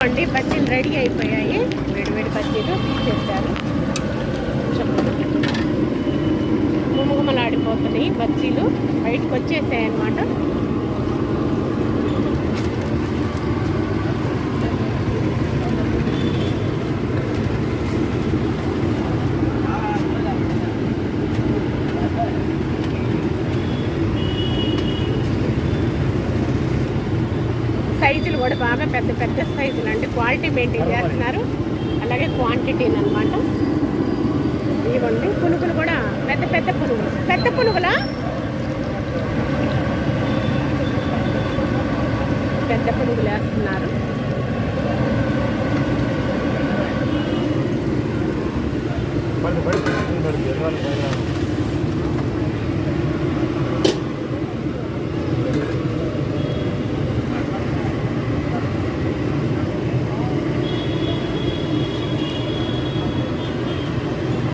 అండి బజ్జీలు రెడీ అయిపోయాయి. వేడివేడి బజ్జీలు తీసేస్తారు. గుమగుమలాడిపోతున్నాయి బజ్జీలు, బయటకు వచ్చేసాయి అన్నమాట. సైజులు కూడా బాగా పెద్ద పెద్ద సైజులు అండి. క్వాలిటీ మెయింటైన్ చేస్తున్నారు, అలాగే క్వాంటిటీని అనమాట. ఇవ్వండి పునుగులు కూడా పెద్ద పెద్ద పునుగులు. పెద్ద పునుగులా పెద్ద పునుగులు వేస్తున్నారు.